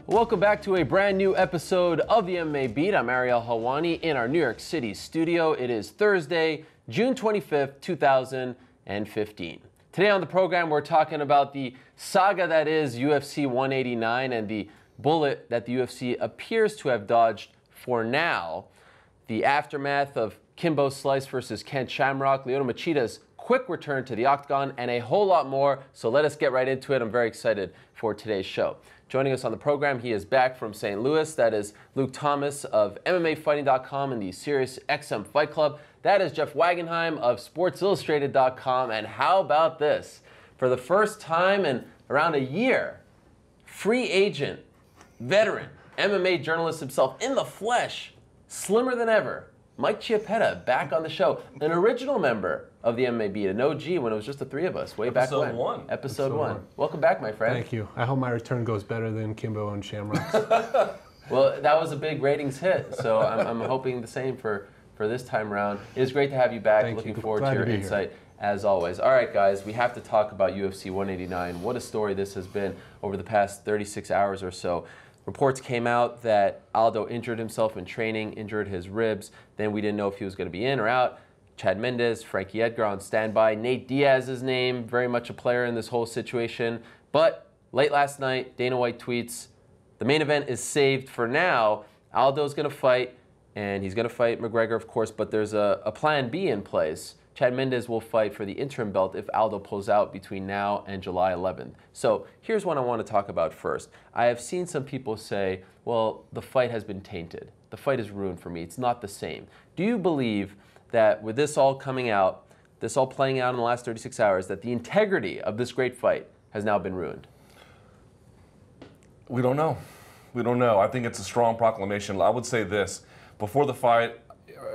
Welcome back to a brand new episode of the MMA Beat. I'm Ariel Helwani in our New York City studio. It is Thursday, June 25th, 2015. Today on the program, we're talking about the saga that is UFC 189 and the bullet that the UFC appears to have dodged for now, the aftermath of Kimbo Slice versus Ken Shamrock, Lyoto Machida's quick return to the octagon, and a whole lot more. So let us get right into it. I'm very excited for today's show. Joining us on the program, he is back from St. Louis. That is Luke Thomas of MMAfighting.com and the Sirius XM Fight Club. That is Jeff Wagenheim of SportsIllustrated.com. And how about this? For the first time in around a year, free agent, veteran, MMA journalist himself in the flesh, slimmer than ever, Mike Chiappetta back on the show, an original member of the MMA Beat, an OG when it was just the three of us, way back when. Episode one. Welcome back, my friend. Thank you. I hope my return goes better than Kimbo and Shamrock's. Well, that was a big ratings hit, so I'm hoping the same for this time around. It is great to have you back. Looking forward to your insight, as always. All right, guys, we have to talk about UFC 189. What a story this has been over the past 36 hours or so. Reports came out that Aldo injured himself in training, injured his ribs. Then we didn't know if he was going to be in or out. Chad Mendes, Frankie Edgar on standby. Nate Diaz's name, very much a player in this whole situation. But late last night, Dana White tweets, the main event is saved for now. Aldo's going to fight, and he's going to fight McGregor, of course, but there's a plan B in place. Chad Mendes will fight for the interim belt if Aldo pulls out between now and July 11th. So here's what I want to talk about first. I have seen some people say, well, the fight has been tainted. The fight is ruined for me. It's not the same. Do you believe that with this all coming out, this all playing out in the last 36 hours, that the integrity of this great fight has now been ruined? We don't know. We don't know. I think it's a strong proclamation. I would say this, before the fight,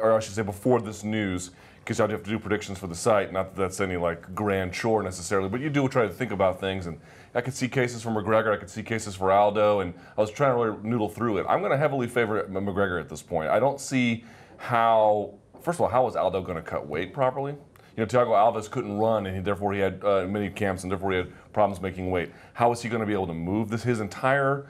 or I should say before this news, because you have to do predictions for the site, not that that's any like grand chore necessarily, but you do try to think about things, and I could see cases for McGregor, I could see cases for Aldo, and I was trying to really noodle through it. I'm going to heavily favor McGregor at this point. I don't see how, first of all, how is Aldo going to cut weight properly? You know, Thiago Alves couldn't run, and therefore he had many camps, and therefore he had problems making weight. How is he going to be able to move? His entire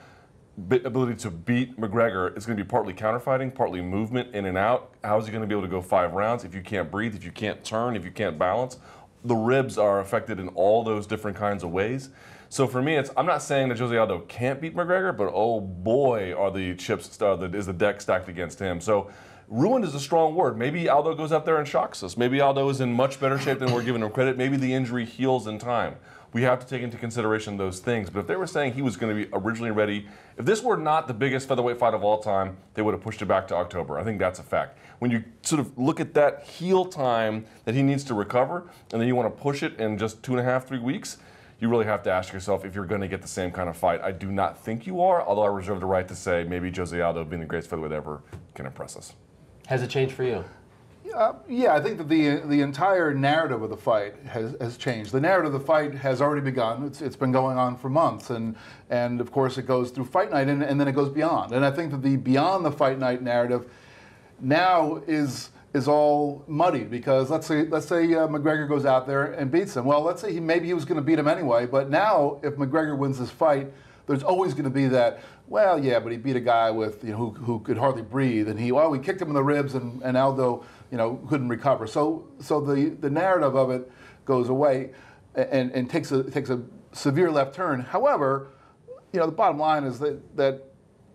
ability to beat McGregor is going to be partly counterfighting, partly movement in and out. How is he going to be able to go 5 rounds if you can't breathe, if you can't turn, if you can't balance? The ribs are affected in all those different kinds of ways. So for me, I'm not saying that Jose Aldo can't beat McGregor, but oh boy, are the chips, is the deck stacked against him. So ruined is a strong word. Maybe Aldo goes out there and shocks us. Maybe Aldo is in much better shape than we're giving him credit. Maybe the injury heals in time. We have to take into consideration those things. But if they were saying he was going to be originally ready, if this were not the biggest featherweight fight of all time, they would have pushed it back to October. I think that's a fact. When you sort of look at that heel time that he needs to recover, and then you want to push it in just 2.5, 3 weeks, you really have to ask yourself if you're going to get the same kind of fight. I do not think you are, although I reserve the right to say maybe Jose Aldo, being the greatest featherweight ever, can impress us. Has it changed for you? Yeah, I think that the entire narrative of the fight has changed. The narrative of the fight has already begun. It's been going on for months, and of course it goes through fight night, and then it goes beyond. And I think that the beyond the fight night narrative now is all muddied, because let's say McGregor goes out there and beats him. Well, let's say maybe he was going to beat him anyway, but now if McGregor wins this fight, there's always going to be that, well, yeah, but he beat a guy with, you know, who could hardly breathe, and he kicked him in the ribs, and Aldo, you know, couldn't recover. So the narrative of it goes away, and takes a severe left turn. However, you know, the bottom line is that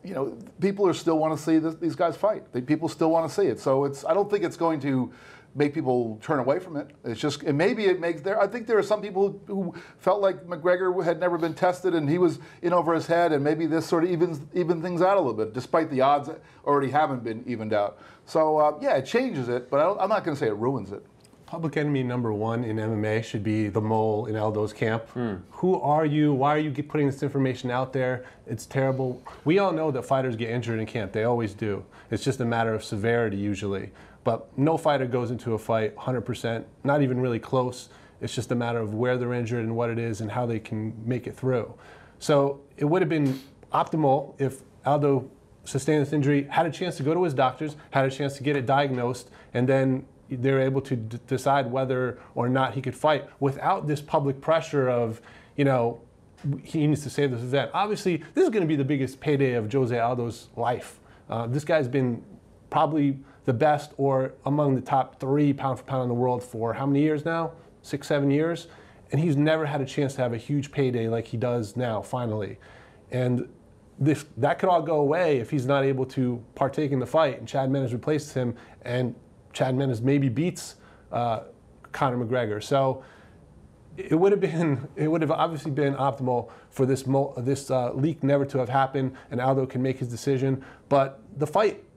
you know, people still want to see these guys fight. People still want to see it. So I don't think it's going to make people turn away from it. It's just, and maybe it makes I think there are some people who felt like McGregor had never been tested and he was in over his head, and maybe this sort of even things out a little bit, despite the odds already haven't been evened out. So yeah, it changes it, but I'm not going to say it ruins it. Public enemy number one in MMA should be the mole in Aldo's camp. Who are you? Why are you putting this information out there? It's terrible. We all know that fighters get injured in camp. They always do. It's just a matter of severity usually. But no fighter goes into a fight 100%, not even really close. It's just a matter of where they're injured and what it is and how they can make it through. So it would have been optimal if Aldo sustained this injury, had a chance to go to his doctors, had a chance to get it diagnosed, and then they're able to decide whether or not he could fight without this public pressure of, you know, he needs to save this event. Obviously, this is going to be the biggest payday of Jose Aldo's life. This guy's been probably the best or among the top 3 pound for pound in the world for how many years now? 6, 7 years? And he's never had a chance to have a huge payday like he does now, finally. And that could all go away if he's not able to partake in the fight and Chad Mendes replaces him and Chad Mendes maybe beats Conor McGregor. So it would have obviously been optimal for this leak never to have happened, and Aldo can make his decision. But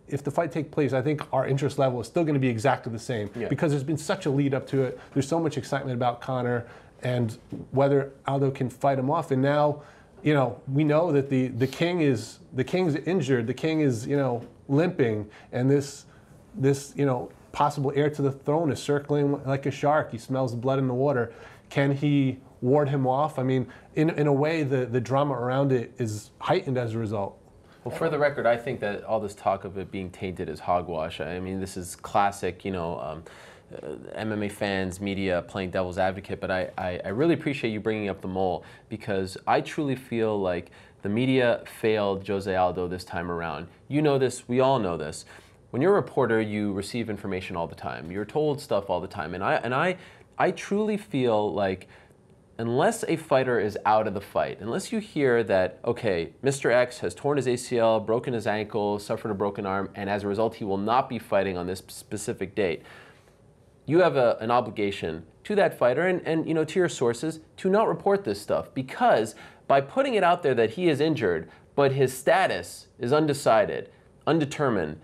if the fight takes place, I think our interest level is still going to be exactly the same because there's been such a lead up to it. There's so much excitement about Conor and whether Aldo can fight him off. And now, we know that the king's injured. The king is limping, and this possible heir to the throne is circling like a shark. He smells the blood in the water. Can he ward him off? I mean, in a way, the drama around it is heightened as a result. Well, for the record, I think that all this talk of it being tainted is hogwash. I mean, this is classic, MMA fans, media playing devil's advocate, but I really appreciate you bringing up the mole because I truly feel like the media failed Jose Aldo this time around. You know this, we all know this. When you're a reporter, you receive information all the time. You're told stuff all the time, and I truly feel like unless a fighter is out of the fight, unless you hear that, okay, Mr. X has torn his ACL, broken his ankle, suffered a broken arm, and as a result he will not be fighting on this specific date, you have an obligation to that fighter and to your sources to not report this stuff, because by putting it out there that he is injured, but his status is undecided, undetermined,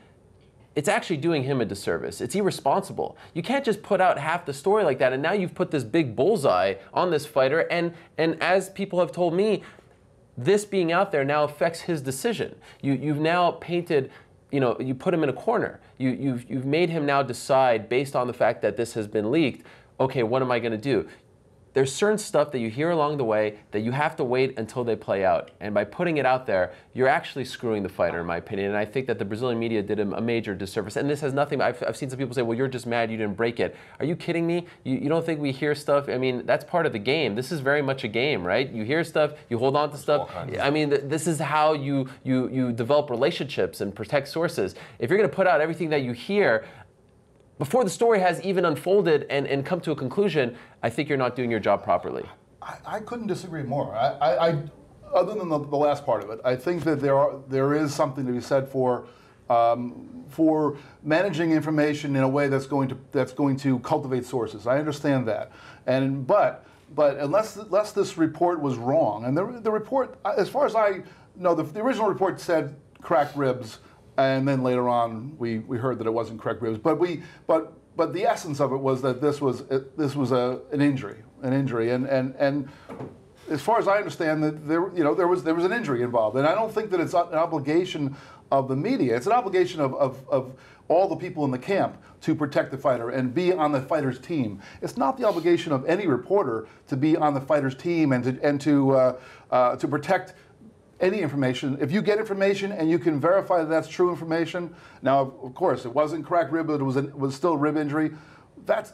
it's actually doing him a disservice. It's irresponsible. You can't just put out half the story like that, and now you've put this big bullseye on this fighter, and as people have told me, this being out there now affects his decision. You've now painted, you put him in a corner. You've made him now decide based on the fact that this has been leaked, okay, what am I gonna do? There's certain stuff that you hear along the way that you have to wait until they play out. And by putting it out there, you're actually screwing the fighter, in my opinion. And I think that the Brazilian media did him a major disservice. And this has nothing, I've seen some people say, well, you're just mad you didn't break it. Are you kidding me? You don't think we hear stuff? I mean, that's part of the game. This is very much a game, right? You hear stuff, you hold on to stuff. I mean, this is how you develop relationships and protect sources. If you're gonna put out everything that you hear, before the story has even unfolded and come to a conclusion, I think you're not doing your job properly. I couldn't disagree more. Other than the last part of it, I think that there is something to be said for managing information in a way that's going to cultivate sources. I understand that, but unless this report was wrong, and the report, as far as I know, the original report said cracked ribs. And then later on, we heard that it wasn't cracked ribs. But the essence of it was that this was an injury, and as far as I understand, that there was an injury involved. And I don't think that it's an obligation of the media. It's an obligation of all the people in the camp to protect the fighter and be on the fighter's team. It's not the obligation of any reporter to be on the fighter's team and to protect any information. If you get information and you can verify that that's true information, now of course it wasn't cracked rib, but it was still a rib injury. That's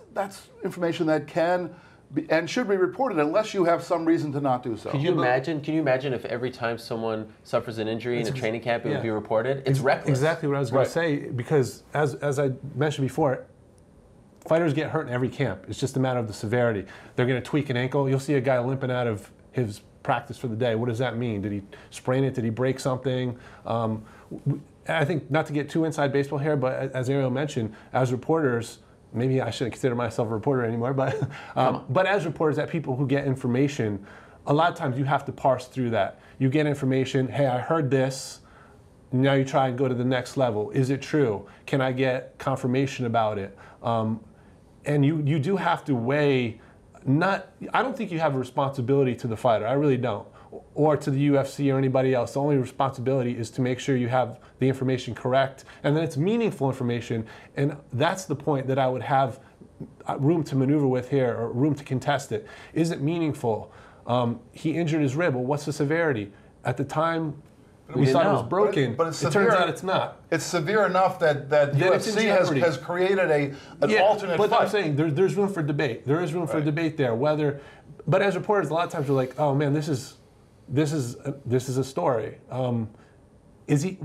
information that can be, and should be reported unless you have some reason to not do so. Can you imagine if every time someone suffers an injury in a training camp it would be reported? It's reckless. Exactly what I was going to say, because as I mentioned before, fighters get hurt in every camp. It's just a matter of the severity. They're going to tweak an ankle. You'll see a guy limping out of his practice for the day. What does that mean? Did he sprain it? Did he break something? I think, not to get too inside baseball here, but as Ariel mentioned, as reporters, maybe I shouldn't consider myself a reporter anymore, but as reporters, that people who get information, a lot of times you have to parse through that. You get information, hey, I heard this, now you try and go to the next level. Is it true? Can I get confirmation about it? And you do have to weigh, I don't think you have a responsibility to the fighter, I really don't, or to the UFC or anybody else. The only responsibility is to make sure you have the information correct and that it's meaningful information, and that's the point that I would have room to maneuver with here, or room to contest it. Is it meaningful? He injured his rib, well, what's the severity? At the time, we thought it was broken, but it turns out it's not. It's severe enough that UFC has created an alternate but fight. I'm saying there's room for debate. There is room for debate there. But as reporters, a lot of times we're like, oh man, this is this is a story. Is he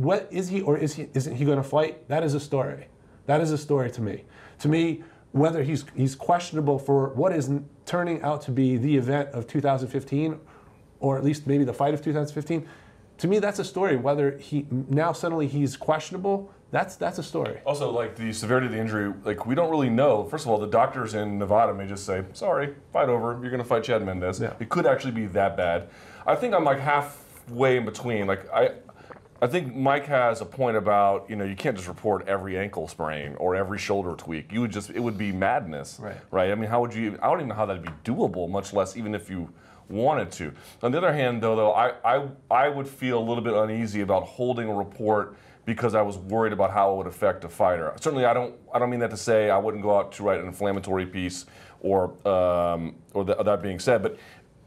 or isn't he going to fight? That is a story. That is a story to me. To me, whether he's questionable for what is turning out to be the event of 2015, or at least maybe the fight of 2015, to me that's a story. Whether now suddenly he's questionable, that's a story. Also, like the severity of the injury, like we don't really know. First of all, the doctors in Nevada may just say, "Sorry, fight over. You're going to fight Chad Mendes." Yeah. It could actually be that bad. I think I'm like halfway in between. Like I think Mike has a point about, you can't just report every ankle sprain or every shoulder tweak. It would be madness, right? I mean, I don't even know how that'd be doable, much less even if you wanted to. On the other hand, though, I would feel a little bit uneasy about holding a report because I was worried about how it would affect a fighter. Certainly, I don't mean that to say I wouldn't go out to write an inflammatory piece or that being said, but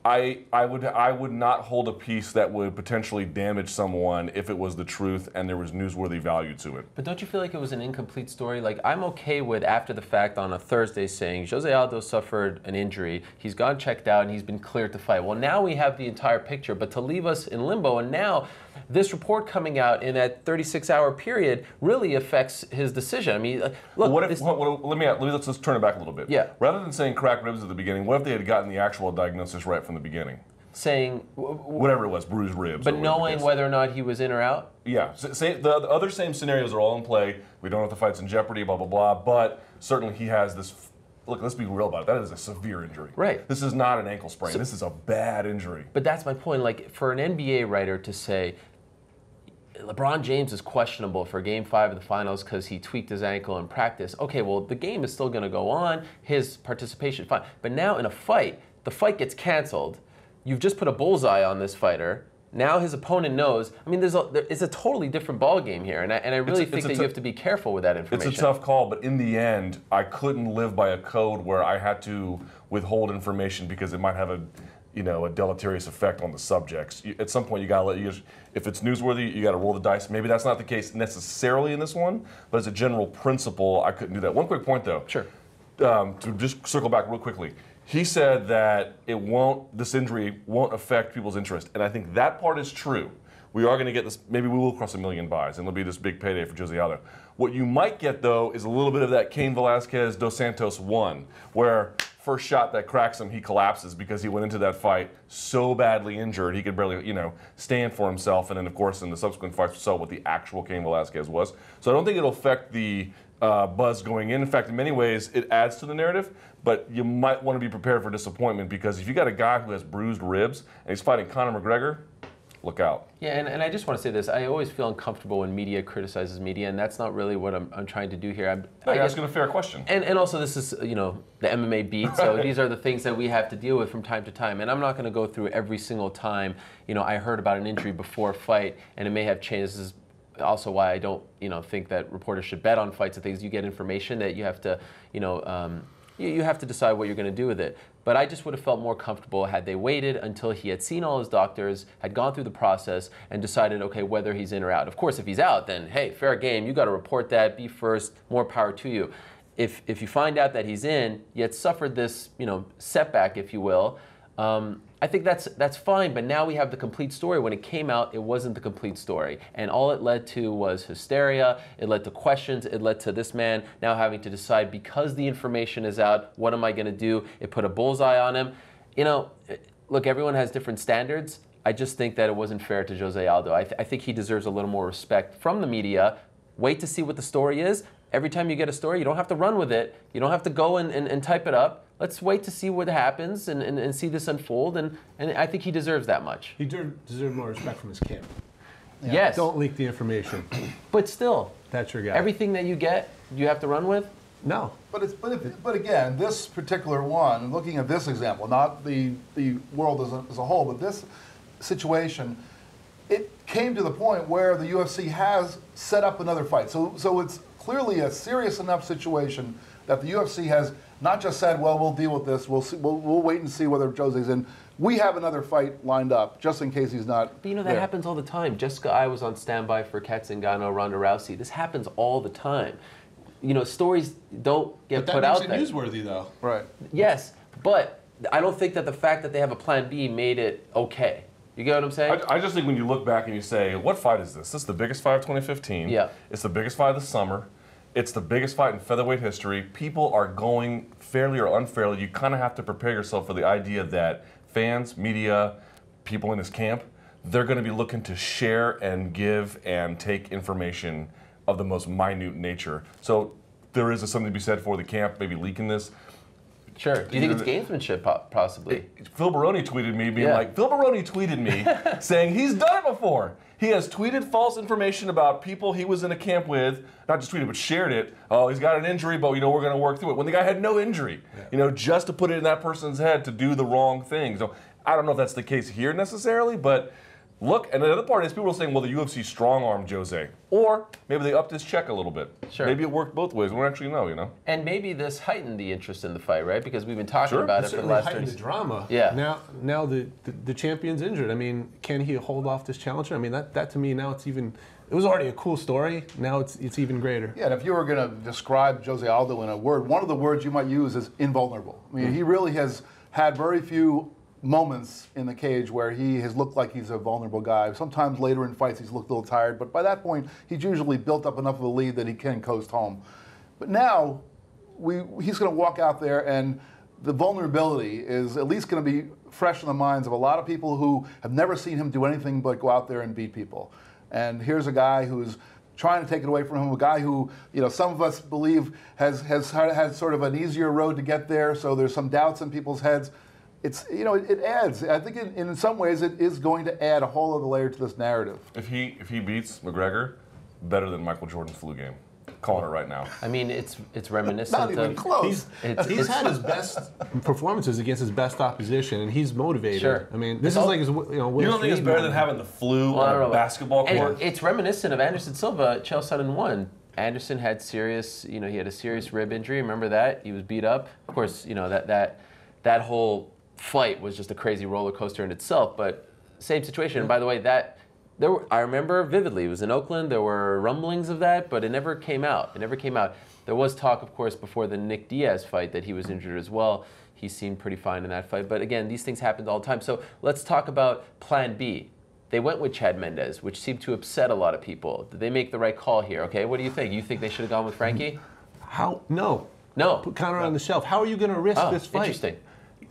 I would not hold a piece that would potentially damage someone if it was the truth and there was newsworthy value to it. But don't you feel like it was an incomplete story? Like, I'm okay with after the fact on a Thursday saying Jose Aldo suffered an injury, he's gone checked out, and he's been cleared to fight. Well, now we have the entire picture, but to leave us in limbo, and now this report coming out in that 36-hour period really affects his decision. I mean, look. Let's just turn it back a little bit. Yeah. Rather than saying cracked ribs at the beginning, what if they had gotten the actual diagnosis right from the beginning? Saying whatever it was, bruised ribs. But knowing whether or not he was in or out? Yeah. The other same scenarios are all in play. We don't know if the fight's in jeopardy, blah, blah, blah. But certainly he has this. Look, let's be real about it. That is a severe injury. Right. This is not an ankle sprain. This is a bad injury. But that's my point. Like, for an NBA writer to say, LeBron James is questionable for Game 5 of the Finals because he tweaked his ankle in practice. Okay, well, the game is still going to go on. His participation, fine. But now in a fight, the fight gets canceled. You've just put a bullseye on this fighter. Now his opponent knows. I mean, it's a totally different ballgame here, and I really think that you have to be careful with that information. It's a tough call, but in the end, I couldn't live by a code where I had to withhold information because it might have a deleterious effect on the subjects. At some point, if it's newsworthy, you got to roll the dice. Maybe that's not the case necessarily in this one, but as a general principle, I couldn't do that. One quick point, though. Sure. To just circle back real quickly. He said that this injury won't affect people's interest, and I think that part is true. We are going to get this, maybe we will cross 1 million buys, and it'll be this big payday for Jose Aldo. What you might get, though, is a little bit of that Cain Velasquez Dos Santos 1, where first shot that cracks him, he collapses because he went into that fight so badly injured he could barely, stand for himself. And then, of course, in the subsequent fights, we saw what the actual Cain Velasquez was. So I don't think it'll affect the buzz going in. In fact, in many ways, it adds to the narrative. But you might want to be prepared for disappointment because if you got a guy who has bruised ribs and he's fighting Conor McGregor, look out. Yeah, and I just want to say this. I always feel uncomfortable when media criticizes media, and that's not really what I'm trying to do here. You're asking a fair question. And also this is, the MMA Beat, so these are the things that we have to deal with from time to time. And I'm not going to go through every single time, I heard about an injury before a fight, and it may have changed. This is also why I don't, think that reporters should bet on fights and things. You get information that you have to, you have to decide what you're going to do with it. But I just would have felt more comfortable had they waited until he had seen all his doctors, had gone through the process, and decided, okay, whether he's in or out. Of course, if he's out, then, hey, fair game. You got to report that. Be first. More power to you. If you find out that he's in, yet suffered this, setback, if you will, I think that's fine, but now we have the complete story. When it came out, it wasn't the complete story. And all it led to was hysteria, it led to questions, it led to this man now having to decide, because the information is out, what am I going to do? It put a bullseye on him. Look, everyone has different standards. I just think that it wasn't fair to Jose Aldo. I think he deserves a little more respect from the media. Wait to see what the story is. Every time you get a story, you don't have to run with it. You don't have to go and type it up. Let's wait to see what happens and see this unfold, and I think he deserves that much. He deserves more respect from his camp. Yeah. Yes. Don't leak the information. But still, that's your guy. Everything that you get, you have to run with? No. But again, this particular one, looking at this example, not the world as a whole, but this situation, it came to the point where the UFC has set up another fight. So it's clearly a serious enough situation that the UFC has not just said, well, we'll deal with this, we'll wait and see whether Jose's in. We have another fight lined up, just in case he's not But that there. happens all the time. Jessica I was on standby for Kat Zingano, Ronda Rousey. This happens all the time. Stories don't get put out there. But that makes it newsworthy, though. Right. Yes, but I don't think that the fact that they have a plan B made it okay. You get what I'm saying? I just think when you look back and you say, what fight is this? This is the biggest fight of 2015. Yeah. It's the biggest fight of the summer. It's the biggest fight in featherweight history. People are going fairly or unfairly. You kind of have to prepare yourself for the idea that fans, media, people in his camp, they're going to be looking to share and give and take information of the most minute nature. So there is something to be said for the camp maybe leaking this. Sure. Do you think it's gamesmanship, possibly? Phil Baroni tweeted me being like, Phil Baroni tweeted me saying he's done it before. He has tweeted false information about people he was in a camp with, not just tweeted, but shared it. Oh, he's got an injury, but we're going to work through it. When the guy had no injury, just to put it in that person's head to do the wrong thing. So I don't know if that's the case here necessarily, but look, and the other part is people are saying, well, the UFC strong-armed Jose. Or maybe they upped his check a little bit. Sure. Maybe it worked both ways. We don't actually know, And maybe this heightened the interest in the fight, right? Because we've been talking about it for the last 30 the drama. Yeah. Now the champion's injured. I mean, can he hold off this challenger? I mean, that to me now it's even. It was already a cool story. Now it's even greater. Yeah, and if you were going to describe Jose Aldo in a word, one of the words you might use is invulnerable. I mean, he really has had very few moments in the cage where he has looked like he's a vulnerable guy. Sometimes later in fights he's looked a little tired, but by that point he's usually built up enough of a lead that he can coast home. But now he's going to walk out there, and the vulnerability is at least going to be fresh in the minds of a lot of people who have never seen him do anything but go out there and beat people. And here's a guy who's trying to take it away from him, a guy who, some of us believe has had sort of an easier road to get there, so there's some doubts in people's heads. It's, it adds. I think in some ways it is going to add a whole other layer to this narrative. If he beats McGregor, better than Michael Jordan's flu game. Calling it right now. I mean, it's reminiscent Not even of. close. He's had his best performances against his best opposition, and he's motivated. Sure. I mean, this is like his. You don't think it's better than having the flu on a basketball court? And it's reminiscent of Anderson Silva, Chael Sonnen 1. Anderson had serious, he had a serious rib injury. Remember that? He was beat up. Of course, that whole fight was just a crazy roller coaster in itself. But same situation. And by the way, I remember vividly. It was in Oakland. There were rumblings of that, but it never came out. There was talk, of course, before the Nick Diaz fight that he was injured as well. He seemed pretty fine in that fight. But again, these things happened all the time. So let's talk about Plan B. They went with Chad Mendes, which seemed to upset a lot of people. Did they make the right call here? Okay, what do you think? You think they should have gone with Frankie? How? No. No. Put Conor on the shelf. How are you going to risk this fight? Interesting.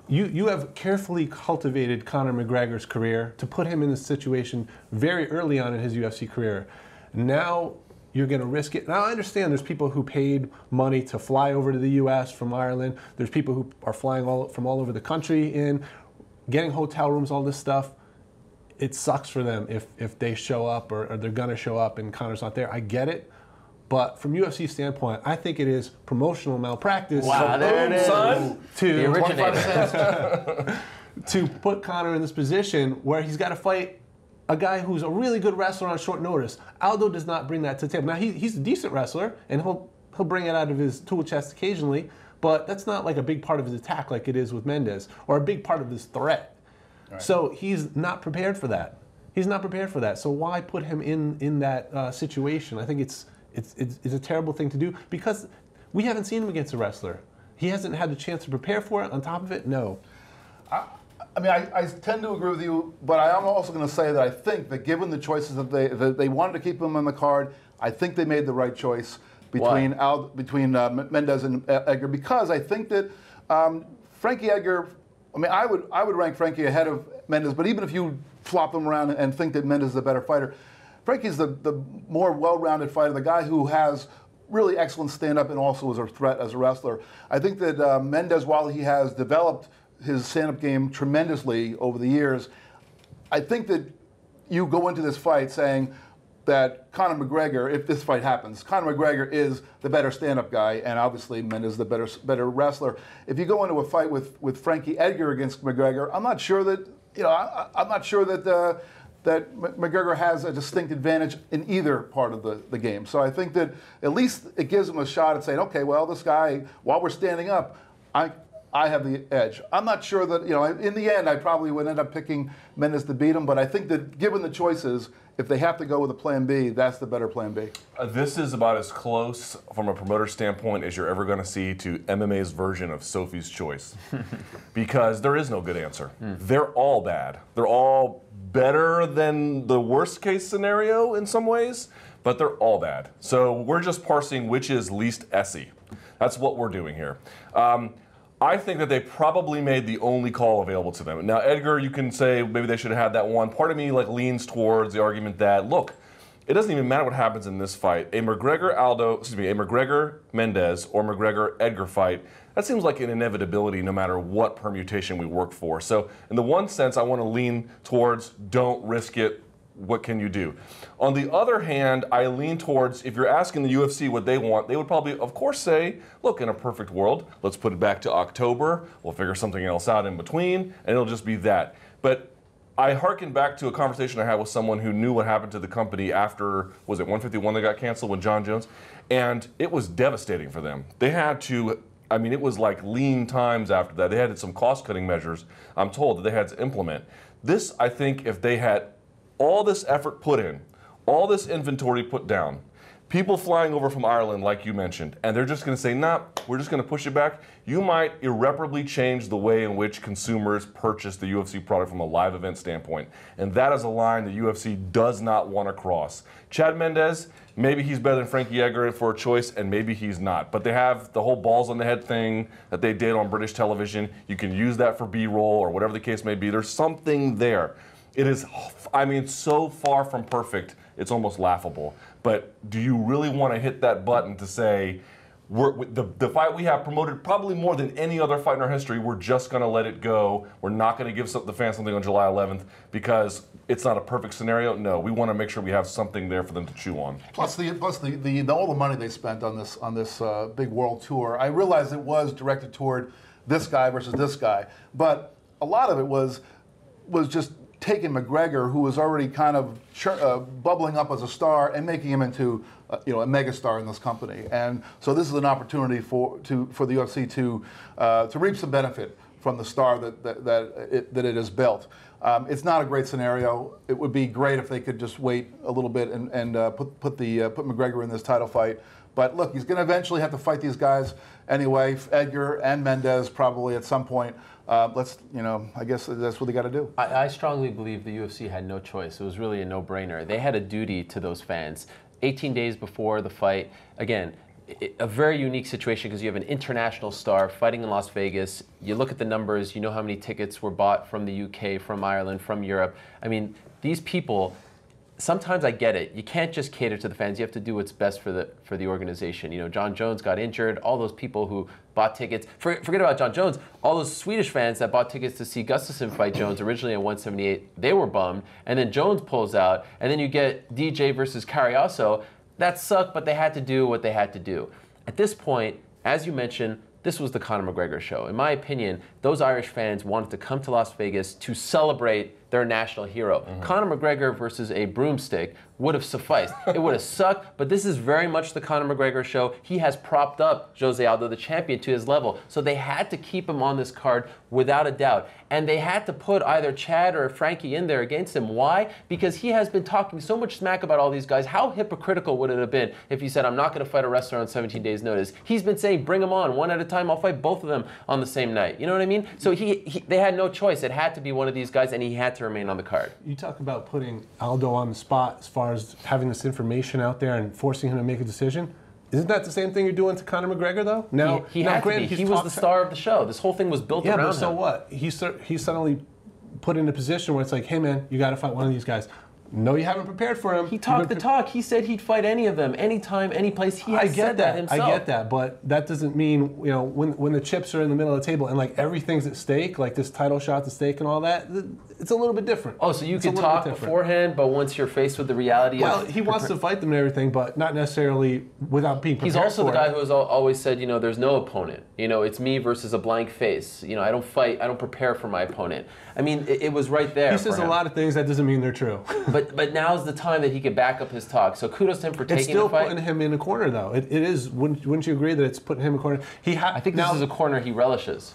You have carefully cultivated Conor McGregor's career to put him in this situation very early on in his UFC career. Now you're going to risk it. Now I understand there's people who paid money to fly over to the U.S. from Ireland. There's people who are flying from all over the country getting hotel rooms, all this stuff. It sucks for them if they show up or they're going to show up and Conor's not there. I get it. But from UFC standpoint, I think it is promotional malpractice. Wow, there it is. Son. The originator. To put Conor in this position where he's got to fight a guy who's a really good wrestler on short notice. Aldo does not bring that to the table. Now, he's a decent wrestler, and he'll bring it out of his tool chest occasionally, but that's not like a big part of his attack like it is with Mendes, or a big part of his threat. Right. So he's not prepared for that. So why put him in that situation? I think it's a terrible thing to do because we haven't seen him against a wrestler. He hasn't had the chance to prepare for it. On top of it, no. I mean, I tend to agree with you, but I am also going to say that I think that given the choices that they wanted to keep him on the card, I think they made the right choice between Mendes and Edgar, because I think that Frankie Edgar. I mean, I would rank Frankie ahead of Mendes, but even if you flop them around and think that Mendes is a better fighter, Frankie's the more well-rounded fighter, the guy who has really excellent stand-up and also is a threat as a wrestler. I think that Mendes, while he has developed his stand-up game tremendously over the years, I think that you go into this fight saying that Conor McGregor, if this fight happens, Conor McGregor is the better stand-up guy, and obviously Mendes the better wrestler. If you go into a fight with Frankie Edgar against McGregor, I'm not sure that that McGregor has a distinct advantage in either part of the game. So I think that at least it gives him a shot at saying, okay, well, this guy, while we're standing up, I have the edge. I'm not sure that, in the end, I probably would end up picking Mendes to beat him, but I think that given the choices, if they have to go with a plan B, that's the better plan B. This is about as close from a promoter standpoint as you're ever going to see to MMA's version of Sophie's Choice. Because there is no good answer. They're all bad. They're all better than the worst case scenario in some ways, but they're all bad. So we're just parsing which is least Essie. That's what we're doing here. I think that they probably made the only call available to them. Now, Edgar, you can say maybe they should have had that one. Part of me leans towards the argument that, look, it doesn't even matter what happens in this fight. A McGregor Mendes or McGregor Edgar fight, that seems like an inevitability no matter what permutation we work for. So in the one sense, I want to lean towards don't risk it. What can you do? On the other hand, I lean towards, if you're asking the UFC what they want, they would probably, of course, say, look, in a perfect world, let's put it back to October. We'll figure something else out in between, and it'll just be that. But I hearken back to a conversation I had with someone who knew what happened to the company after, was it 151 that got canceled with John Jones? And it was devastating for them. They had to, I mean, it was like lean times after that. They had some cost-cutting measures, I'm told, that they had to implement. This, I think, if they had all this effort put in, all this inventory put down, people flying over from Ireland, like you mentioned, and they're just going to say, nah, we're just going to push it back, you might irreparably change the way in which consumers purchase the UFC product from a live event standpoint. And that is a line the UFC does not want to cross. Chad Mendes, maybe he's better than Frankie Edgar for a choice, and maybe he's not. But they have the whole balls on the head thing that they did on British television. You can use that for B-roll or whatever the case may be. There's something there. It is, I mean, so far from perfect, it's almost laughable. But do you really want to hit that button to say, the fight we have promoted probably more than any other fight in our history, we're just going to let it go. We're not going to give the fans something on July 11th because it's not a perfect scenario? No, we want to make sure we have something there for them to chew on. Plus all the money they spent on this big world tour. I realize it was directed toward this guy versus this guy, but a lot of it was just taking McGregor, who was already kind of bubbling up as a star, and making him into a megastar in this company. And so this is an opportunity for the UFC to reap some benefit from the star that it has built. It's not a great scenario. It would be great if they could just wait a little bit and put McGregor in this title fight. But look, he's going to eventually have to fight these guys anyway, Edgar and Mendes probably at some point. I guess that's what they got to do. I strongly believe the UFC had no choice. It was really a no-brainer. They had a duty to those fans. 18 days before the fight, again, a very unique situation because you have an international star fighting in Las Vegas. You look at the numbers, you know how many tickets were bought from the UK, from Ireland, from Europe. I mean, these people, sometimes I get it. You can't just cater to the fans. You have to do what's best for the organization. You know, John Jones got injured. All those people who bought tickets. Forget about John Jones. All those Swedish fans that bought tickets to see Gustafsson fight Jones originally at 178, they were bummed. And then Jones pulls out. And then you get DJ versus Carriasso. That sucked, but they had to do what they had to do. At this point, as you mentioned, this was the Conor McGregor show. In my opinion, those Irish fans wanted to come to Las Vegas to celebrate their national hero. Conor McGregor versus a broomstick would have sufficed. It would have sucked, but this is very much the Conor McGregor show. He has propped up Jose Aldo, the champion, to his level. So they had to keep him on this card without a doubt. And they had to put either Chad or Frankie in there against him. Why? Because he has been talking so much smack about all these guys. How hypocritical would it have been if he said, I'm not going to fight a wrestler on 17 days' notice? He's been saying, bring them on, one at a time. I'll fight both of them on the same night. You know what I mean? So they had no choice. It had to be one of these guys, and he had to remain on the card. You talk about putting Aldo on the spot as far as having this information out there and forcing him to make a decision. Isn't that the same thing you're doing to Conor McGregor, though? Now, he had to be. He was the star of the show. This whole thing was built around him. Yeah, but so what? He's suddenly put in a position where it's like, hey, man, you got to fight one of these guys. No, you haven't prepared for him. He talked the talk. He said he'd fight any of them, anytime, any place. He has said that himself. I get that, but that doesn't mean, when the chips are in the middle of the table and like everything's at stake, like this title shot's at stake and all that, it's a little bit different. Oh, so you can talk beforehand, but once you're faced with the reality of... he wants to fight them and everything, but not necessarily without being prepared. He's also the guy who has always said, there's no opponent. It's me versus a blank face. I don't fight, I don't prepare for my opponent. I mean, it was right there. He says a lot of things that doesn't mean they're true. But now's the time that he could back up his talk. So kudos to him for taking the fight. It's still putting him in a corner, though. It is. Wouldn't you agree that it's putting him in a corner? I think this is a corner he relishes,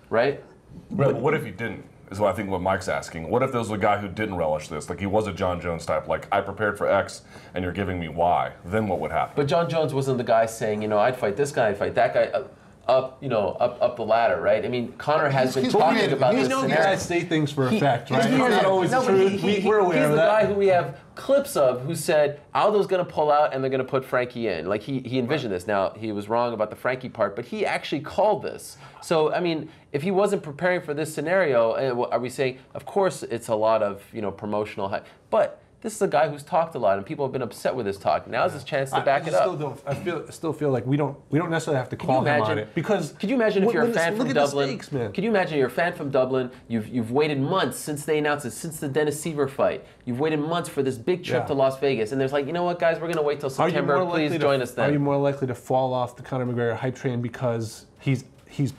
right? Right. But what if he didn't? is what I think what Mike's asking. What if there was a guy who didn't relish this? Like he was a John Jones type. Like I prepared for X and you're giving me Y. Then what would happen? But John Jones wasn't the guy saying, I'd fight this guy, I'd fight that guy. Up the ladder, right? I mean, Conor has been talking about this scenario. Guys say things for effect, right? It's not always the truth. We're aware of that. He's the guy who we have clips of who said Aldo's going to pull out and they're going to put Frankie in. Like he envisioned this. Now he was wrong about the Frankie part, but he actually called this. So I mean, if he wasn't preparing for this scenario, are we saying? Of course, it's a lot of promotional hype, but this is a guy who's talked a lot, and people have been upset with his talk. Now's his chance to back it up. I still feel like we don't necessarily have to call him on it because. Could you imagine if you're a fan from Dublin? Stakes, man. Could you imagine you're a fan from Dublin? You've waited months since they announced it, since the Dennis Seaver fight. You've waited months for this big trip to Las Vegas, and there's like, you know what, guys, we're gonna wait till September. Please join us then. Are you more likely to fall off the Conor McGregor hype train because he's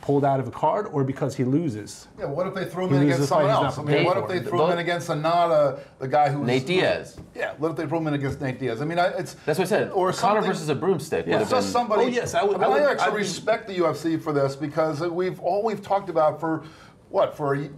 pulled out of a card or because he loses? Yeah, what if they threw him in against someone else? I mean, what if they threw him in against the guy who's Nate Diaz? Yeah, what if they threw him in against Nate Diaz? I mean, it's that's what I said. Or Conor versus a broomstick. Yeah, just somebody. Oh yes, I actually respect the UFC for this because we've talked about for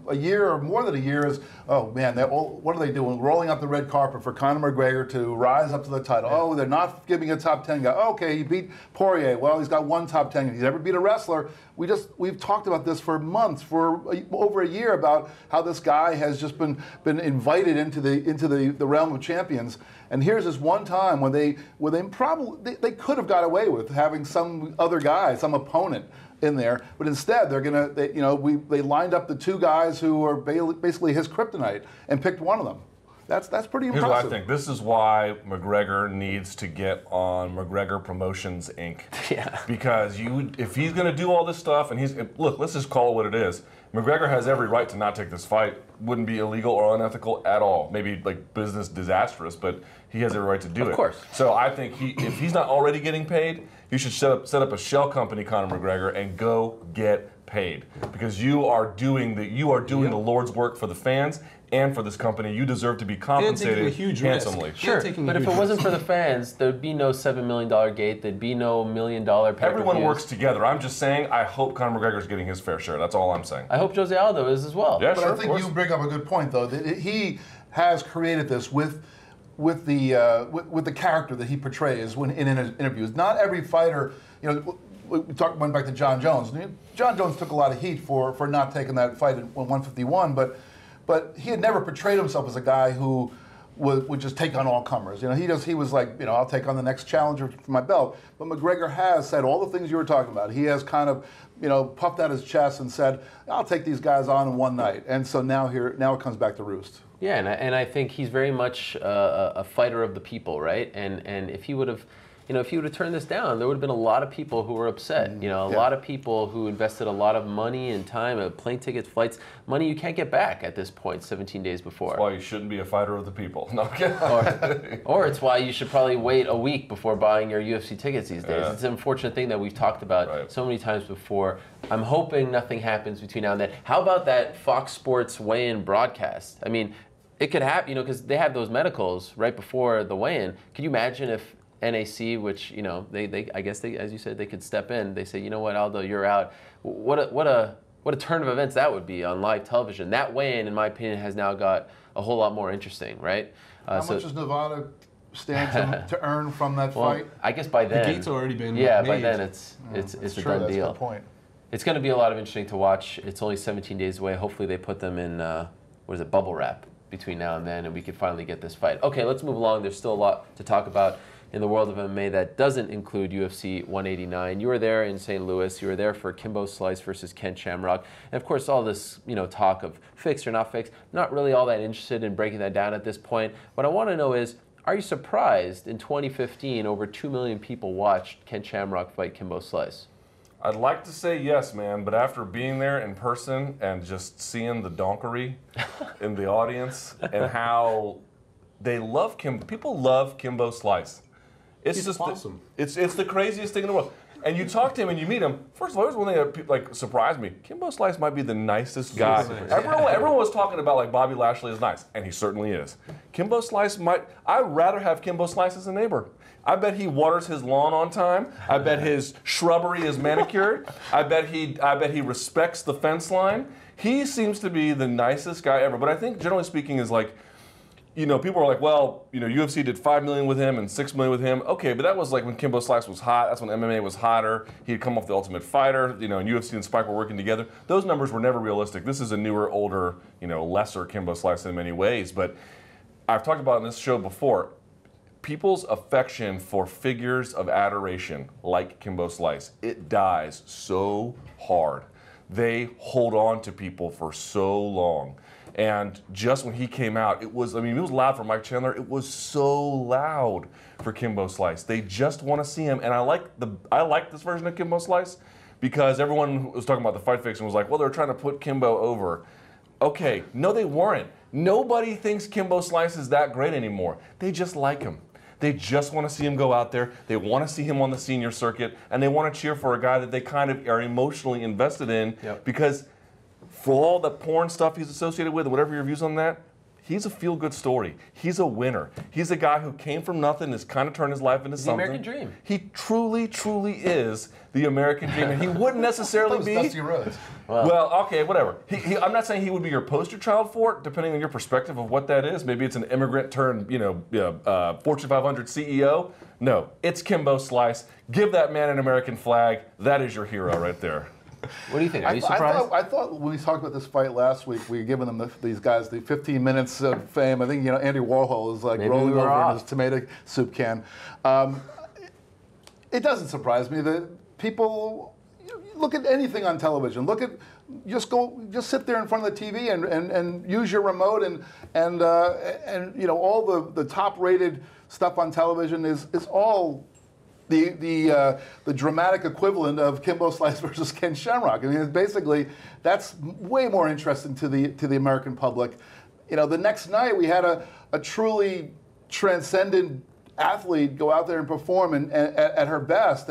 a year or more than a year is, oh man, what are they doing? Rolling out the red carpet for Conor McGregor to rise up to the title. Yeah. Oh, they're not giving a top 10 guy. Okay, he beat Poirier. Well, he's got one top 10. He's never beat a wrestler. We've talked about this for months, for over a year, about how this guy has just been invited into the realm of champions. And here's this one time when they could have got away with having some other guy, some opponent in there, but instead they lined up the two guys who are basically his kryptonite and picked one of them. That's pretty impressive. Here's what I think. This is why McGregor needs to get on McGregor Promotions Inc. Yeah. Because if he's going to do all this stuff, and look, let's just call it what it is. McGregor has every right to not take this fight. Wouldn't be illegal or unethical at all. Maybe like business disastrous, but he has every right to do it. Of course. So I think if he's not already getting paid, you should set up a shell company, Conor McGregor, and go get paid because you are doing the Lord's work for the fans and for this company. You deserve to be compensated handsomely. Sure, but if it wasn't for the fans, there'd be no $7 million gate. There'd be no $1 million pay-per-views. Everyone works together. I'm just saying, I hope Conor McGregor's getting his fair share. That's all I'm saying. I hope Jose Aldo is as well. Yeah, but sure, I think you bring up a good point, though. That he has created this with the character that he portrays in interviews. Not every fighter, we went back to John Jones. John Jones took a lot of heat for not taking that fight at 151, but he had never portrayed himself as a guy who would just take on all comers. He was like, I'll take on the next challenger for my belt. But McGregor has said all the things you were talking about. He has kind of, puffed out his chest and said, I'll take these guys on in one night. And so now it comes back to roost. Yeah, and I think he's very much a fighter of the people, right? And if he would have, if he would have turned this down, there would have been a lot of people who were upset. A lot of people who invested a lot of money and time, plane tickets, flights, money you can't get back at this point, 17 days before. That's why you shouldn't be a fighter of the people. No, okay. or it's why you should probably wait a week before buying your UFC tickets these days. Yeah. It's an unfortunate thing that we've talked about so many times before. I'm hoping nothing happens between now and then. How about that Fox Sports weigh-in broadcast? I mean, it could happen, because they have those medicals right before the weigh-in. Could you imagine if NAC, which they I guess they, as you said, they could step in. They say, you know what, Aldo, you're out. What a turn of events that would be on live television. That weigh-in, in my opinion, has now got a whole lot more interesting, right? How much does Nevada stand to earn from that fight? I guess by then the gate's already been made. By then it's a done that's deal. a good point. It's going to be a lot of interesting to watch. It's only 17 days away. Hopefully they put them in bubble wrap between now and then, and we can finally get this fight. Okay, let's move along. There's still a lot to talk about in the world of MMA that doesn't include UFC 189. You were there in St. Louis. You were there for Kimbo Slice versus Ken Shamrock. And of course, all this talk of fixed or not fixed, not really all that interested in breaking that down at this point. What I want to know is, are you surprised in 2015 over 2 million people watched Ken Shamrock fight Kimbo Slice? I'd like to say yes, man, but after being there in person and just seeing the donkery in the audience and how they love people love Kimbo Slice. It's He's just awesome. It's the craziest thing in the world. And you talk to him and you meet him. First of all, here's one thing that surprised me. Kimbo Slice might be the nicest guy. Nice. Everyone was talking about Bobby Lashley is nice, and he certainly is. Kimbo Slice I'd rather have Kimbo Slice as a neighbor. I bet he waters his lawn on time. I bet his shrubbery is manicured. I bet he respects the fence line. He seems to be the nicest guy ever. But I think, generally speaking, is like, you know, people are like, well, you know, UFC did $5 million with him and $6 million with him. Okay, but that was like when Kimbo Slice was hot. That's when MMA was hotter. He'd come off The Ultimate Fighter. You know, and UFC and Spike were working together. Those numbers were never realistic. This is a newer, older, you know, lesser Kimbo Slice in many ways. But I've talked about in this show before, people's affection for figures of adoration like Kimbo Slice, it dies so hard. They hold on to people for so long. And just when he came out, it was, I mean, it was loud for Mike Chandler. It was so loud for Kimbo Slice. They just want to see him. And I like this version of Kimbo Slice because everyone was talking about the Fight Fix and was like, well, they're trying to put Kimbo over. Okay, no, they weren't. Nobody thinks Kimbo Slice is that great anymore. They just like him. They just want to see him go out there. They want to see him on the senior circuit, and they want to cheer for a guy that they kind of are emotionally invested in because for all the porn stuff he's associated with, whatever your views on that, he's a feel-good story. He's a winner. He's a guy who came from nothing, has kind of turned his life into something. The American dream. He truly, truly is the American dream, and he wouldn't necessarily be. Dusty Rhodes. Well, okay, whatever. I'm not saying he would be your poster child for it, depending on your perspective of what that is. Maybe it's an immigrant turned, Fortune 500 CEO. No, it's Kimbo Slice. Give that man an American flag. That is your hero right there. What do you think? Are you surprised? I thought when we talked about this fight last week, we were giving them these guys the 15 minutes of fame. I think Andy Warhol is like rolling over in his tomato soup can. It doesn't surprise me that people look at anything on television. Just sit there in front of the TV and use your remote and all the top-rated stuff on television is all the dramatic equivalent of Kimbo Slice versus Ken Shamrock. I mean, basically that's way more interesting to the American public. You know, the next night we had a truly transcendent athlete go out there and perform at her best,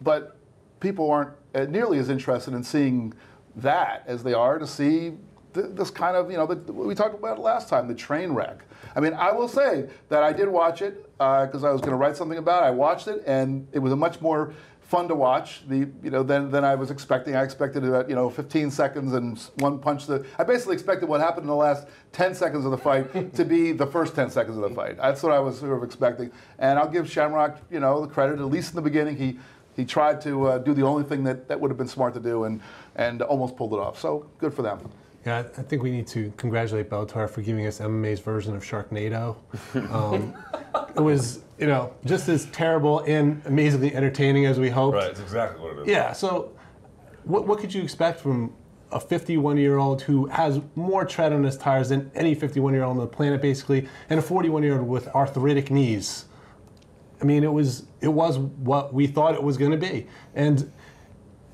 but people aren't nearly as interested in seeing that as they are to see this kind of, we talked about it last time, the train wreck. I mean, I will say that I did watch it because I was going to write something about it. I watched it, and it was a much more fun to watch than I was expecting. I expected about 15 seconds and one punch. I basically expected what happened in the last 10 seconds of the fight to be the first 10 seconds of the fight. That's what I was sort of expecting. And I'll give Shamrock the credit, at least in the beginning. He tried to do the only thing that would have been smart to do and almost pulled it off. So good for them. Yeah, I think we need to congratulate Bellator for giving us MMA's version of Sharknado. It was, just as terrible and amazingly entertaining as we hoped. Right, it's exactly what it is. Yeah, so what could you expect from a 51-year-old who has more tread on his tires than any 51-year-old on the planet, basically, and a 41-year-old with arthritic knees? I mean, it was what we thought it was going to be. And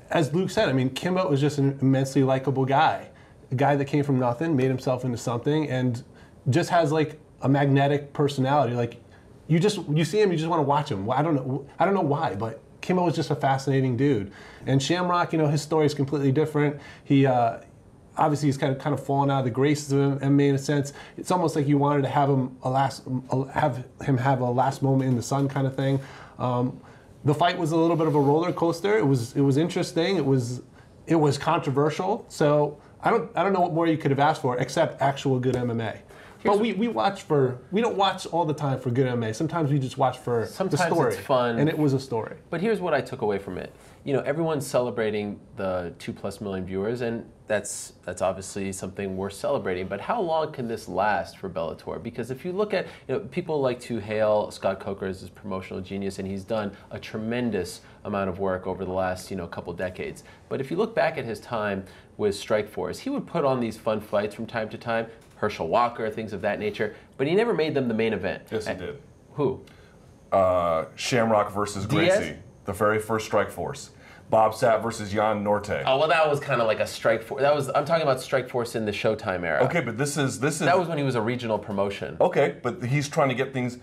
as Luke said, I mean, Kimbo was just an immensely likable guy. A guy that came from nothing, made himself into something, and just has like a magnetic personality. Like you see him, you just want to watch him. I don't know why, but Kimbo was just a fascinating dude. And Shamrock, his story is completely different. He obviously he's kind of fallen out of the graces of MMA in a sense. It's almost like you wanted to have him have a last moment in the sun kind of thing. The fight was a little bit of a roller coaster. It was interesting. It was controversial. So I don't know what more you could have asked for except actual good MMA. But we don't watch all the time for good MMA. Sometimes we just watch for the story. It's fun. And it was a story. But here's what I took away from it. Everyone's celebrating the 2+ million viewers, and that's obviously something worth celebrating. But how long can this last for Bellator? Because if you look at, people like to hail Scott Coker as his promotional genius, and he's done a tremendous amount of work over the last, couple decades. But if you look back at his time with Strikeforce, he would put on these fun fights from time to time, Herschel Walker, things of that nature, but he never made them the main event. Yes, he did. Who? Shamrock versus Gracie, the very first Strikeforce. Bob Sapp versus Jan Norte. Oh, well, that was kind of like a Strikeforce. I'm talking about Strikeforce in the Showtime era. Okay, but this is that was when he was a regional promotion. Okay, but he's trying to get things.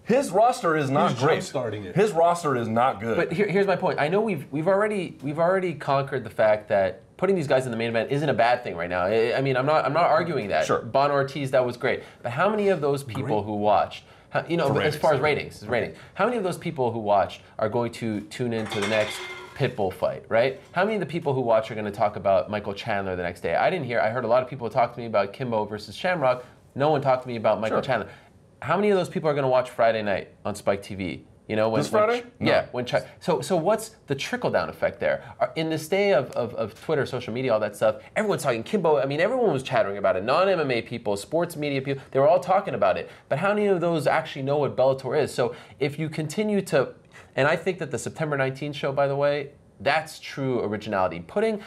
His roster is not great. Starting it. His roster is not good. But here's my point. I know we've already conquered the fact that putting these guys in the main event isn't a bad thing right now. I mean, I'm not arguing that. Sure. Bon Ortiz, that was great. But how many of those people who watched You know, For as far as ratings. ratings, how many of those people who watched are going to tune into the next Pitbull fight, right? How many of the people who watch are going to talk about Michael Chandler the next day? I heard a lot of people talk to me about Kimbo versus Shamrock. No one talked to me about Michael Chandler. How many of those people are going to watch Friday night on Spike TV? You know, This Friday? Yeah. So what's the trickle-down effect there? In this day of Twitter, social media, all that stuff, everyone's talking Kimbo. I mean, everyone was chattering about it. Non-MMA people, sports media people, they were all talking about it. But how many of those actually know what Bellator is? So if you continue to, and I think that the September 19th show, by the way, that's true originality. Putting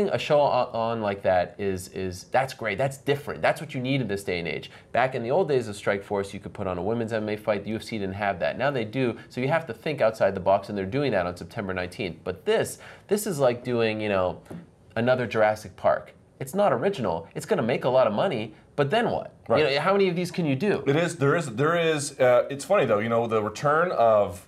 a show on like that that's great. That's different. That's what you need in this day and age. Back in the old days of Strikeforce, you could put on a women's MMA fight. The UFC didn't have that. Now they do. So you have to think outside the box, and they're doing that on September 19th. But this is like doing, you know, another Jurassic Park. It's not original. It's going to make a lot of money, but then what? Right. You know, how many of these can you do? There is. It's funny though. You know, the return of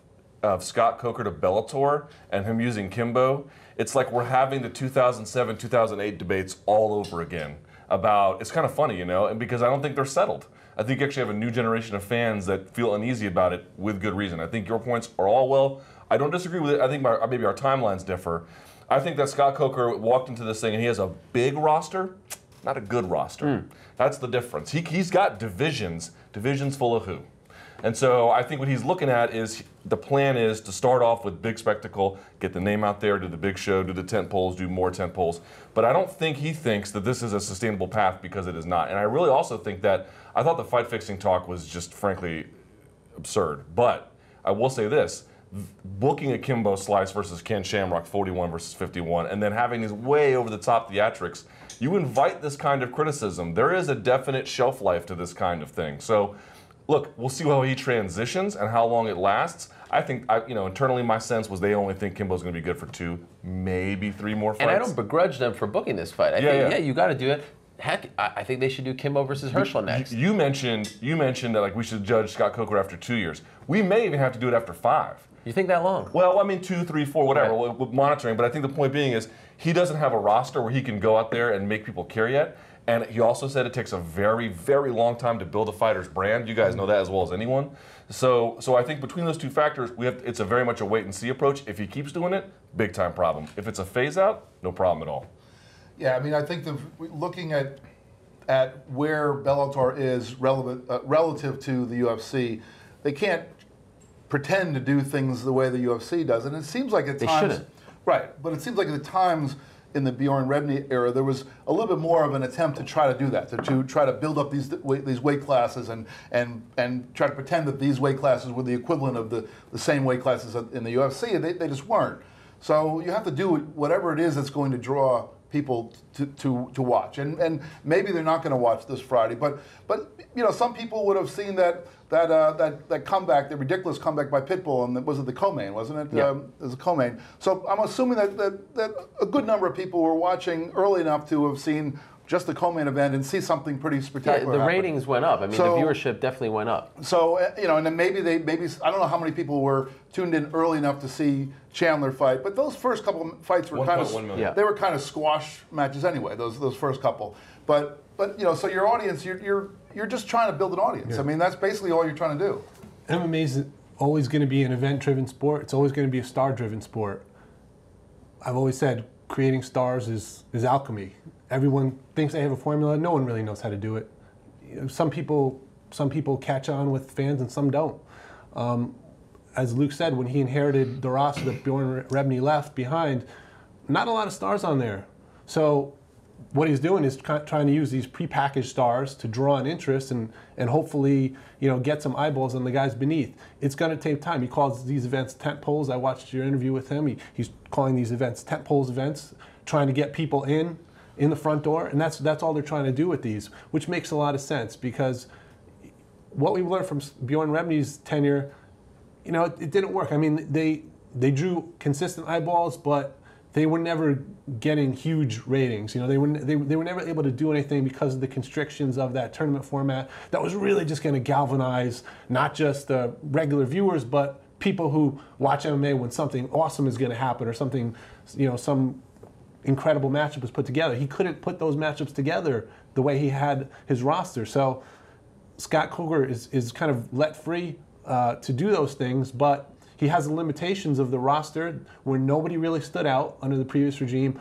Scott Coker to Bellator and him using Kimbo. It's like we're having the 2007, 2008 debates all over again about, it's kind of funny, you know, and because I don't think they're settled. I think you actually have a new generation of fans that feel uneasy about it with good reason. I think your points are all well. I don't disagree with it. I think maybe our timelines differ. I think that Scott Coker walked into this thing and he has a big roster, not a good roster. That's the difference. He's got divisions full of who? And so I think what he's looking at is the plan is to start off with big spectacle, get the name out there, do the big show, do the tent poles, do more tent poles. But I don't think he thinks that this is a sustainable path because it is not. And I really also think that I thought the fight fixing talk was just frankly absurd. But I will say this, booking a Kimbo Slice versus Ken Shamrock 41 versus 51 and then having these way over the top theatrics, you invite this kind of criticism. There is a definite shelf life to this kind of thing. So look, we'll see how he transitions and how long it lasts. I think, internally my sense was they only think Kimbo's going to be good for 2, maybe 3 more fights. And I don't begrudge them for booking this fight. I think you got to do it. Heck, I think they should do Kimbo versus Herschel next. You mentioned that like we should judge Scott Coker after 2 years. We may even have to do it after 5. You think that long? Well, I mean 2, 3, 4, whatever, with monitoring. But I think the point being is he doesn't have a roster where he can go out there and make people care yet. And he also said it takes a very, very long time to build a fighter's brand. You guys know that as well as anyone. So I think between those two factors, it's a very much a wait and see approach. If he keeps doing it, big time problem. If it's a phase out, no problem at all. Yeah, I mean, I think looking at where Bellator is relative to the UFC, they can't pretend to do things the way the UFC does. And it seems like at times... They shouldn't. Right, but it seems like at times in the Bjorn Rebney era, there was a little bit more of an attempt to try to do that, to try to build up these weight classes and try to pretend that these weight classes were the equivalent of the same weight classes in the UFC, and they just weren't. So you have to do whatever it is that's going to draw people to watch, and maybe they're not going to watch this Friday, but you know, some people would have seen that comeback, the ridiculous comeback by Pitbull, and was it the co-main, wasn't it? Yeah. It was a co-main. So I'm assuming that a good number of people were watching early enough to have seen just the co-main event and see something pretty spectacular. The happen. ratings went up. I mean, the viewership definitely went up. So you know, and then maybe I don't know how many people were tuned in early enough to see Chandler fight, but those first couple of fights were kind of they were kind of squash matches anyway. Those first couple, but you know, so your audience, you're just trying to build an audience. I mean, that's basically all you're trying to do. MMA is always going to be an event-driven sport. It's always going to be a star-driven sport. I've always said creating stars is alchemy. Everyone thinks they have a formula. No one really knows how to do it. You know, some people catch on with fans and some don't. As Luke said, when he inherited the roster that Bjorn Rebney left behind, not a lot of stars on there. So what he's doing is trying to use these prepackaged stars to draw an interest and hopefully, you know, get some eyeballs on the guys beneath. It's going to take time. He calls these events tent poles. I watched your interview with him. He's calling these events tent poles events, trying to get people in the front door, and that's all they're trying to do with these, which makes a lot of sense because what we learned from Bjorn Rebney's tenure, you know, it didn't work. I mean, they drew consistent eyeballs, but they were never getting huge ratings. You know, they were never able to do anything because of the constrictions of that tournament format that was really just going to galvanize not just the regular viewers, but people who watch MMA when something awesome is going to happen or something, you know, some incredible matchup is put together. He couldn't put those matchups together the way he had his roster. So Scott Coker is kind of let free to do those things, but he has the limitations of the roster where nobody really stood out under the previous regime.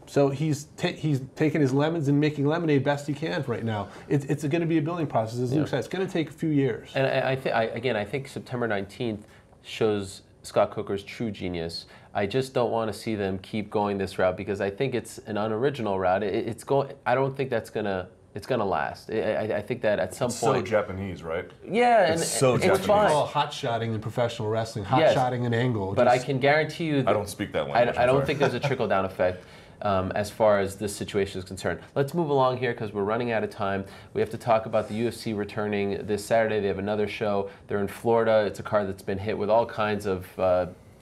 So he's taking his lemons and making lemonade best he can right now. It's going to be a building process, as Luke said. It's going to take a few years. And I think September 19th shows Scott Coker's true genius. I just don't want to see them keep going this route because I think it's an unoriginal route. I don't think it's gonna last. I think that at some point. So Japanese, right? Yeah, and so it's Japanese. fine. It's all hot-shotting in professional wrestling, hot-shotting an angle. But I can guarantee you that I don't speak that language. I don't think there's a trickle-down effect as far as this situation is concerned. Let's move along here because we're running out of time. We have to talk about the UFC returning this Saturday. They have another show. They're in Florida. It's a card that's been hit with all kinds of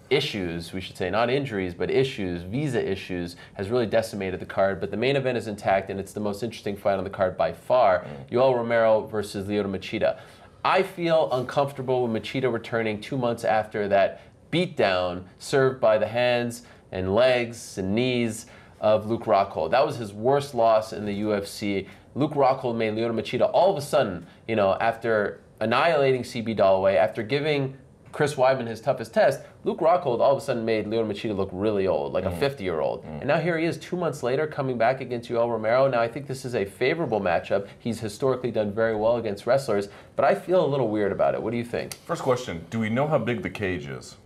issues, we should say, not injuries, but issues, visa issues, has really decimated the card. But the main event is intact, and it's the most interesting fight on the card by far. Yoel Romero versus Lyoto Machida. I feel uncomfortable with Machida returning 2 months after that beatdown served by the hands and legs and knees of Luke Rockhold. That was his worst loss in the UFC. Luke Rockhold made Lyoto Machida all of a sudden, after annihilating CB Dalloway, after giving Chris Weidman his toughest test, Luke Rockhold all of a sudden made Lyoto Machida look really old, like a 50-year-old. And now here he is 2 months later coming back against Yoel Romero. Now I think this is a favorable matchup. He's historically done very well against wrestlers, but I feel a little weird about it. What do you think? First question, do we know how big the cage is?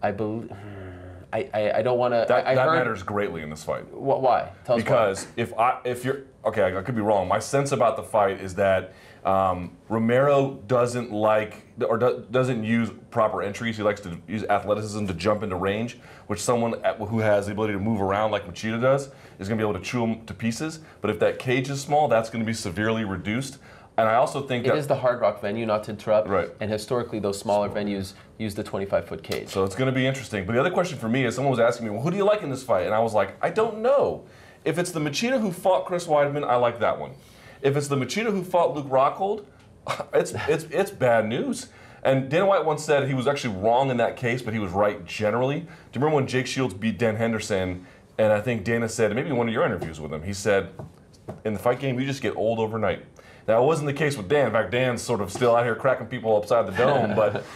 I believe... I don't want to... That matters greatly in this fight. Why? Tell us because why. if you're... Okay, I could be wrong. My sense about the fight is that Romero doesn't doesn't use proper entries. He likes to use athleticism to jump into range, which someone who has the ability to move around like Machida does is going to be able to chew him to pieces. But if that cage is small, that's going to be severely reduced. And I also think it is the Hard Rock venue, not to interrupt. Right. And historically, those smaller venues use the 25-foot cage. So it's going to be interesting. But the other question for me is, someone was asking me, well, who do you like in this fight? And I was like, I don't know. If it's the Machida who fought Chris Weidman, I like that one. If it's the Machida who fought Luke Rockhold, it's bad news. And Dana White once said he was actually wrong in that case, but he was right generally. Do you remember when Jake Shields beat Dan Henderson? And I think Dana said, maybe in one of your interviews with him, he said, in the fight game, you just get old overnight. Now, it wasn't the case with Dan. In fact, Dan's sort of still out here cracking people upside the dome. But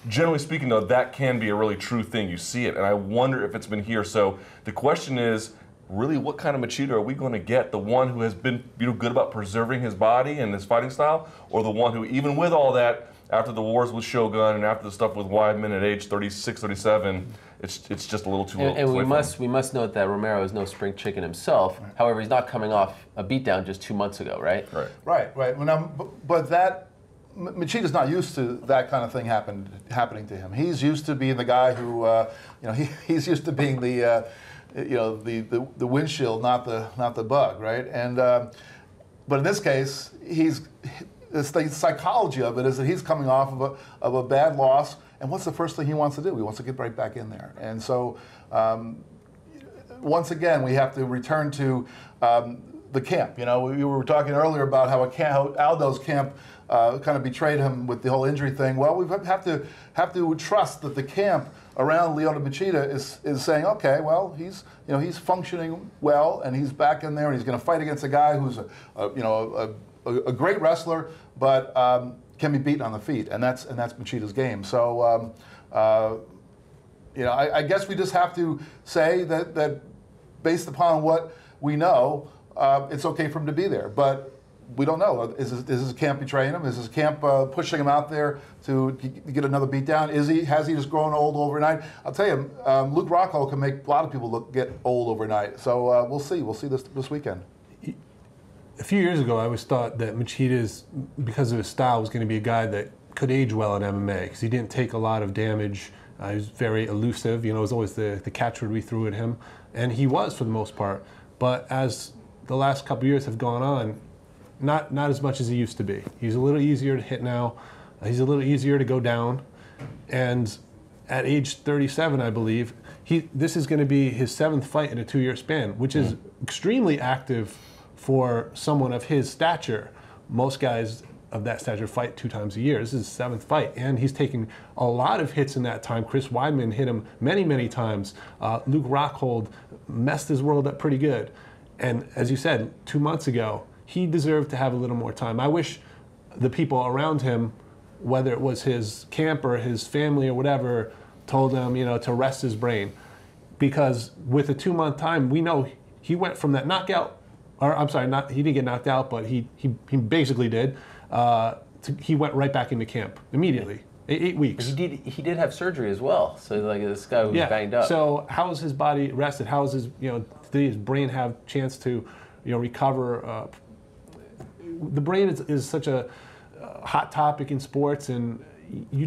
generally speaking, though, that can be a really true thing. You see it. And I wonder if it's been here. So the question is, really, what kind of Machida are we going to get? The one who has been good about preserving his body and his fighting style? Or the one who, even with all that, after the wars with Shogun and after the stuff with Weidman at age 36, 37, it's just a little too old. And we must note that Romero is no spring chicken himself. Right. However, he's not coming off a beatdown just 2 months ago, right? Right. But that Machida's not used to that kind of thing happening to him. He's used to being the guy who, he's used to being the windshield, not the bug, right? And but in this case, the psychology of it is that he's coming off of a bad loss. And what's the first thing he wants to do? He wants to get right back in there. And so, once again, we have to return to the camp. We were talking earlier about how Aldo's camp kind of betrayed him with the whole injury thing. Well, we have to trust that the camp around Lyoto Machida is saying, okay, well, he's functioning well, and he's back in there, and he's going to fight against a guy who's a great wrestler, but can be beaten on the feet, and that's Machida's game. So, I guess we just have to say that based upon what we know, it's okay for him to be there. But we don't know. Is his camp betraying him? Is his camp pushing him out there to get another beatdown? Has he just grown old overnight? I'll tell you, Luke Rockhold can make a lot of people get old overnight. So we'll see. We'll see this weekend. A few years ago, I always thought that Machida's, because of his style, was going to be a guy that could age well in MMA because he didn't take a lot of damage. He was very elusive. It was always the catchword we threw at him, and he was for the most part. But as the last couple of years have gone on, not as much as he used to be. He's a little easier to hit now. He's a little easier to go down, and at age 37, I believe, this is going to be his 7th fight in a 2-year span, which is extremely active for someone of his stature. Most guys of that stature fight 2 times a year. This is his 7th fight, and he's taken a lot of hits in that time. Chris Weidman hit him many, many times. Luke Rockhold messed his world up pretty good. And as you said, 2 months ago, he deserved to have a little more time. I wish the people around him, whether it was his camp or his family or whatever, told him, to rest his brain. Because with a 2-month time, we know he went from that knockout, or I'm sorry, he didn't get knocked out, but he basically did. He went right back into camp immediately. 8 weeks. He did have surgery as well. So like this guy was banged up. So how is his body rested? How is his did his brain have a chance to recover? The brain is such a hot topic in sports, and you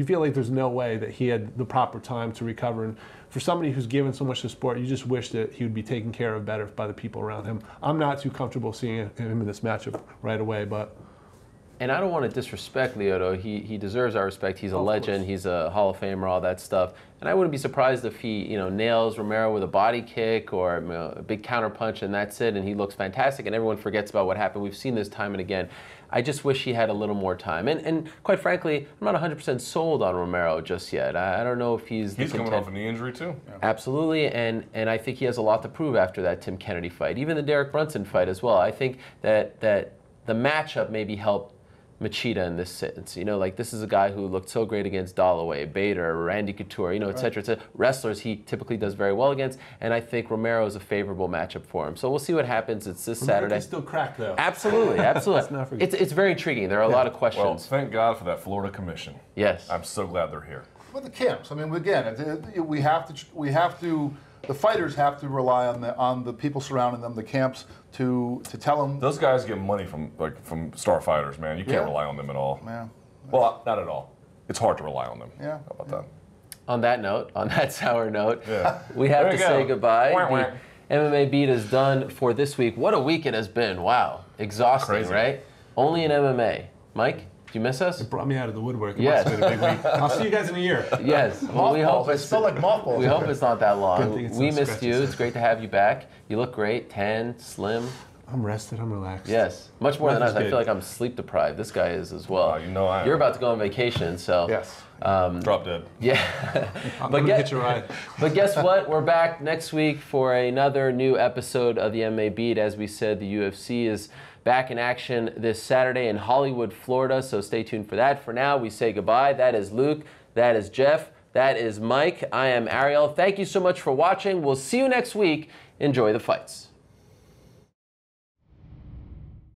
feel like there's no way that he had the proper time to recover. And for somebody who's given so much to sport, you just wish that he would be taken care of better by the people around him. I'm not too comfortable seeing him in this matchup right away, but. And I don't want to disrespect Lyoto. He deserves our respect. He's a legend. He's a Hall of Famer, all that stuff. And I wouldn't be surprised if he, nails Romero with a body kick or a big counter punch, and that's it. And he looks fantastic, and everyone forgets about what happened. We've seen this time and again. I just wish he had a little more time. And quite frankly, I'm not 100% sold on Romero just yet. I don't know if he's coming off a knee injury too. Yeah. Absolutely, and I think he has a lot to prove after that Tim Kennedy fight, even the Derek Brunson fight as well. I think that the matchup maybe helped Machida in this sense. This is a guy who looked so great against Dalloway, Bader, Randy Couture, et cetera, et cetera. Wrestlers he typically does very well against, and I think Romero is a favorable matchup for him. So we'll see what happens. It's this Saturday. He's still cracked, though. Absolutely, absolutely. It's very intriguing. There are a lot of questions. Well, thank God for that Florida commission. Yes. I'm so glad they're here. But the camps, again, we have to. The fighters have to rely on the people surrounding them, the camps, to tell them. Those guys get money from star fighters, man. You can't rely on them at all. Yeah. Well, not at all. It's hard to rely on them. Yeah. How about that? On that sour note, we have to say goodbye. The MMA Beat is done for this week. What a week it has been. Wow. Exhausting, Crazy. Right? Only in MMA. Mike? Do you miss us? It brought me out of the woodwork. It Yes. must have been a big week. I'll see you guys in a year. Yes. Well, we hope it's still like mothballs. We hope it's not that long. thing it's We no missed scratches. you. It's great to have you back. You look great, tan, slim. I'm rested. I'm relaxed. Yes, much more than us. Life is I good. feel like I'm sleep deprived. This guy is as well. I am. You're about to go on vacation, so. Yes. Drop dead. Yeah. I'm going to get you right. But guess what? We're back next week for another new episode of the MMA Beat. As we said, the UFC is back in action this Saturday in Hollywood, Florida, so stay tuned for that. For now, we say goodbye. That is Luke. That is Jeff. That is Mike. I am Ariel. Thank you so much for watching. We'll see you next week. Enjoy the fights.